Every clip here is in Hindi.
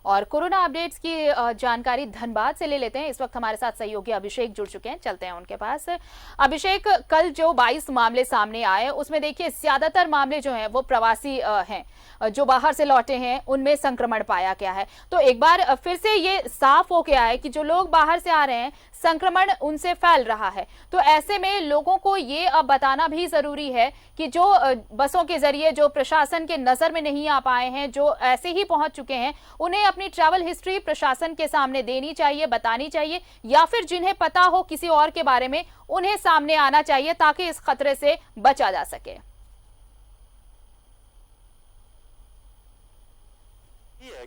और कोरोना अपडेट्स की जानकारी धनबाद से ले लेते हैं। इस वक्त हमारे साथ सहयोगी अभिषेक जुड़ चुके हैं, चलते हैं उनके पास। अभिषेक, कल जो 22 मामले सामने आए उसमें देखिए ज्यादातर मामले जो हैं वो प्रवासी हैं, जो बाहर से लौटे हैं उनमें संक्रमण पाया गया है। तो एक बार फिर से ये साफ हो गया है कि जो लोग बाहर से आ रहे हैं संक्रमण उनसे फैल रहा है। तो ऐसे में लोगों को ये अब बताना भी जरूरी है कि जो बसों के जरिए जो प्रशासन के नजर में नहीं आ पाए हैं, जो ऐसे ही पहुंच चुके हैं, उन्हें अपनी ट्रैवल हिस्ट्री प्रशासन के सामने देनी चाहिए, बतानी चाहिए, या फिर जिन्हें पता हो किसी और के बारे में उन्हें सामने आना चाहिए ताकि इस खतरे से बचा जा सके।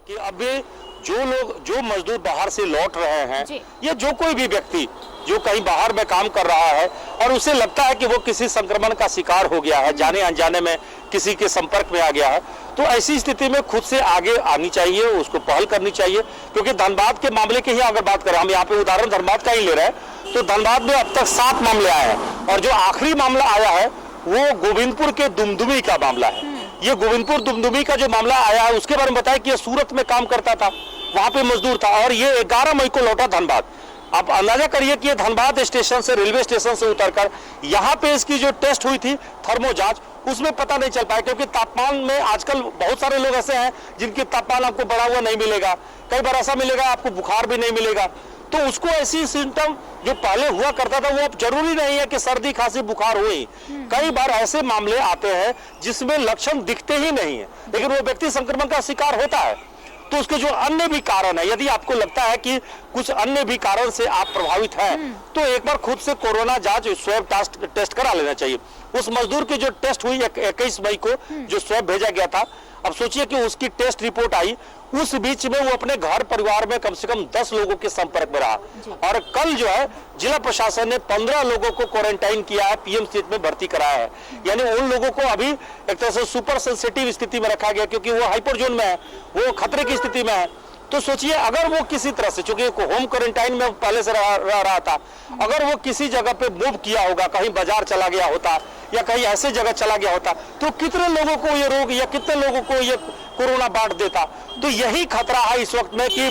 कि अभी जो मजदूर बाहर से लौट रहे हैं या जो कोई भी व्यक्ति जो कहीं बाहर में काम कर रहा है और उसे लगता है कि वो किसी संक्रमण का शिकार हो गया है, जाने अनजाने में किसी के संपर्क में आ गया है, तो ऐसी स्थिति में खुद से आगे आनी चाहिए, उसको पहल करनी चाहिए। क्योंकि धनबाद के मामले की ही अगर बात करें, हम यहाँ पे उदाहरण धनबाद का ही ले रहे हैं, तो धनबाद में अब तक 7 मामले आए हैं और जो आखिरी मामला आया है वो गोविंदपुर के दुमदुमी का मामला है। ये गोविंदपुर दुमदुमी का जो मामला आया है उसके बारे में बताया कि ये सूरत में काम करता था, वहां पे मजदूर था और ये 11 मई को लौटा धनबाद। आप अंदाजा करिए कि ये धनबाद स्टेशन से, रेलवे स्टेशन से उतरकर यहाँ पे इसकी जो टेस्ट हुई थी थर्मो जांच, उसमें पता नहीं चल पाया। क्योंकि तापमान में आजकल बहुत सारे लोग ऐसे हैं जिनके तापमान आपको बढ़ा हुआ नहीं मिलेगा, कई बार ऐसा मिलेगा आपको बुखार भी नहीं मिलेगा। तो उसको ऐसी सिम्टम जो पहले हुआ करता था वो अब जरूरी नहीं है कि सर्दी खांसी बुखार हुई। कई बार ऐसे मामले आते हैं जिसमें लक्षण दिखते ही नहीं है, लेकिन वो व्यक्ति संक्रमण का शिकार होता है। तो उसके जो अन्य भी कारण है, यदि आपको लगता है कि कुछ अन्य भी कारण से आप प्रभावित हैं, तो एक बार खुद से कोरोना जांच स्वैब टेस्ट करा लेना चाहिए। उस मजदूर की जो टेस्ट हुई 21 मई को जो स्वैब भेजा गया था, अब सोचिए कि उसकी टेस्ट रिपोर्ट आई, उस बीच में वो अपने घर परिवार में कम से कम 10 लोगों के संपर्क में रहा और कल जो है जिला प्रशासन ने 15 लोगों को क्वारंटाइन किया है, पीएमसीएच में भर्ती कराया है। यानी उन लोगों को अभी एक तरह से सुपर सेंसिटिव स्थिति में रखा गया, क्योंकि वो हाइपर जोन में है, वो खतरे की स्थिति में है। तो सोचिए अगर वो किसी तरह से, चूंकि होम क्वारंटाइन में पहले से रह रहा था, अगर वो किसी जगह पे मूव किया होगा, कहीं बाजार चला गया होता या कहीं ऐसे जगह चला गया होता, तो कितने लोगों को ये रोग या कितने लोगों को ये कोरोना बांट देता। तो यही खतरा है इस वक्त में कि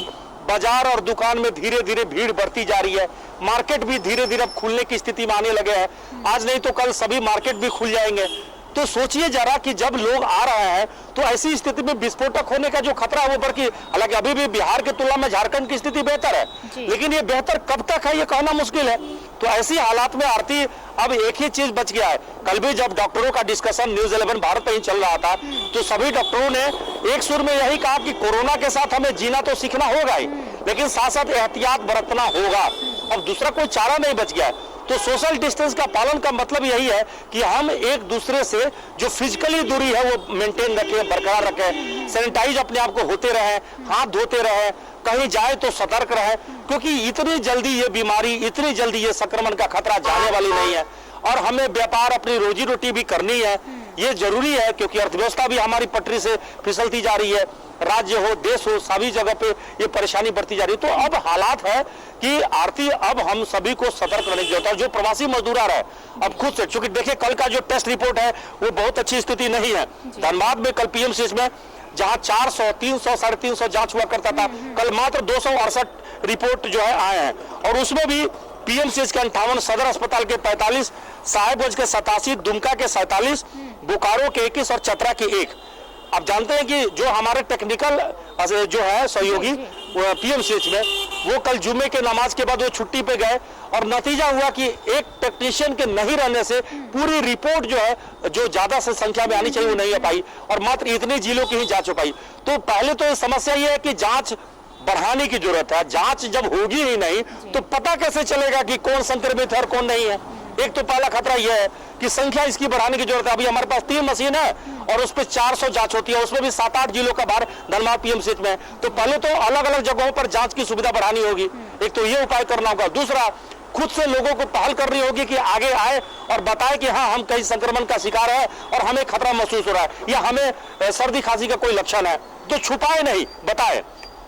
बाजार और दुकान में धीरे धीरे भीड़ बढ़ती जा रही है, मार्केट भी धीरे धीरे खुलने की स्थिति में आने लगे हैं। आज नहीं तो कल सभी मार्केट भी खुल जाएंगे। तो सोचिए जरा कि जब लोग आ रहे हैं तो ऐसी स्थिति में विस्फोटक होने का जो खतरा है वो बढ़, हालांकि अभी भी बिहार की तुलना में झारखंड की स्थिति बेहतर है, लेकिन ये बेहतर कब तक है ये कहना मुश्किल है। तो ऐसी हालात में आरती अब एक ही चीज बच गया है। कल भी जब डॉक्टरों का डिस्कशन न्यूज 11 भारत पे ही चल रहा था, तो सभी डॉक्टरों ने एक सुर में यही कहा कि कोरोना के साथ हमें जीना तो सीखना होगा ही, लेकिन साथ साथ एहतियात बरतना होगा। अब दूसरा कोई चारा नहीं बच गया है। तो सोशल डिस्टेंस का पालन का मतलब यही है कि हम एक दूसरे से जो फिजिकली दूरी है वो मेंटेन रखें, बरकरार रखें, सैनिटाइज अपने आप को होते रहें, हाथ धोते रहें, कहीं जाए तो सतर्क रहें, क्योंकि इतनी जल्दी ये बीमारी, इतनी जल्दी ये संक्रमण का खतरा जाने वाली नहीं है। और हमें व्यापार, अपनी रोजी रोटी भी करनी है, ये जरूरी है, क्योंकि अर्थव्यवस्था भी हमारी पटरी से फिसलती जा रही है। राज्य हो, देश हो, सभी जगह पे ये परेशानी बढ़ती जा रही है। तो अब हालात है कि आरती अब हम सभी को सतर्क रहने की जरूरत है। जो प्रवासी मजदूर आ रहे हैं अब खुद से, चूंकि देखिए कल का जो टेस्ट रिपोर्ट है वो बहुत अच्छी स्थिति नहीं है। धनबाद में कल पीएमसीएच में जहां 400, 300, 350 जांच हुआ करता था, कल मात्र 268 रिपोर्ट जो है आए हैं। और उसमें भी पीएमसीएच के 58, सदर अस्पताल के 45, साहेबगंज के 87, दुमका के 47, बोकारो के 21 और चतरा के 1। आप जानते हैं कि जो हमारे टेक्निकल जो है सहयोगी पीएमसीएच में, वो कल जुम्मे के नमाज के बाद वो छुट्टी पे गए और नतीजा हुआ कि एक टेक्नीशियन के नहीं रहने से पूरी रिपोर्ट जो है, जो ज्यादा से संख्या में आनी चाहिए वो नहीं आ पाई और मात्र इतने जिलों की ही जांच हो पाई। तो पहले तो समस्या ये है कि जांच बढ़ाने की जरूरत है। जांच जब होगी ही नहीं तो पता कैसे चलेगा कि कौन संक्रमित है और कौन नहीं है। एक तो पहला खतरा यह है कि संख्या इसकी बढ़ाने की जरूरत है। अभी हमारे पास 3 मशीन है और उस पर 400 जांच होती है, उसमें भी 7-8 जिलों का भार धनबाद पीएमसीएच में। तो पहले तो अलग अलग जगहों पर जांच की सुविधा बढ़ानी होगी, एक तो ये उपाय करना होगा। दूसरा, खुद से लोगों को पहल करनी होगी कि आगे आए और बताए कि हाँ हम कहीं संक्रमण का शिकार है और हमें खतरा महसूस हो रहा है या हमें सर्दी खांसी का कोई लक्षण है, तो छुपाए नहीं, बताए।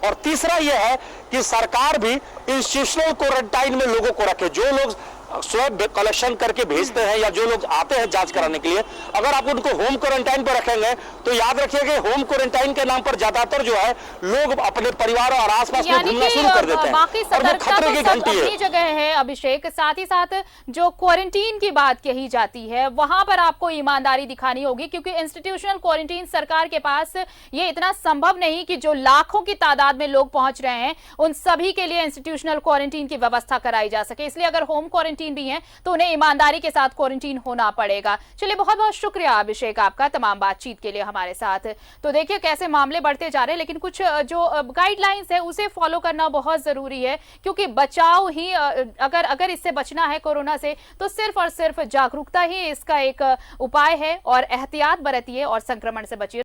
और तीसरा यह है कि सरकार भी इंस्टीट्यूशनल क्वारंटाइन में लोगों को रखे। जो लोग स्वैब कलेक्शन करके भेजते हैं या जो लोग आते हैं जांच कराने के लिए, अगर आप उनको होम क्वारंटाइन पर रखेंगे तो याद रखिए कि होम क्वारंटाइन के नाम पर ज्यादातर जो है लोग अपने परिवार और आसपास में घूमना शुरू कर देते हैं और वो खतरे की घंटी है। अपनी जगह है अभिषेक, साथ ही साथ जो क्वारंटीन की बात कही जाती है वहां पर आपको ईमानदारी दिखानी होगी, क्योंकि इंस्टीट्यूशनल क्वारंटीन सरकार के पास ये इतना संभव नहीं कि जो लाखों की तादाद में लोग पहुंच रहे हैं उन सभी के लिए इंस्टीट्यूशनल क्वारंटीन की व्यवस्था कराई जा सके। इसलिए अगर होम क्वारंटीन भी है तो उन्हें ईमानदारी के साथ क्वारंटीन होना पड़ेगा। चलिए, बहुत बहुत शुक्रिया अभिषेक आपका तमाम बातचीत के लिए हमारे साथ। तो देखिए कैसे मामले बढ़ते जा रहे हैं, लेकिन कुछ जो गाइडलाइंस है उसे फॉलो करना बहुत जरूरी है, क्योंकि बचाव ही अगर इससे बचना है कोरोना से तो सिर्फ और सिर्फ जागरूकता ही इसका एक उपाय है और एहतियात बरतिए और संक्रमण से बचिए।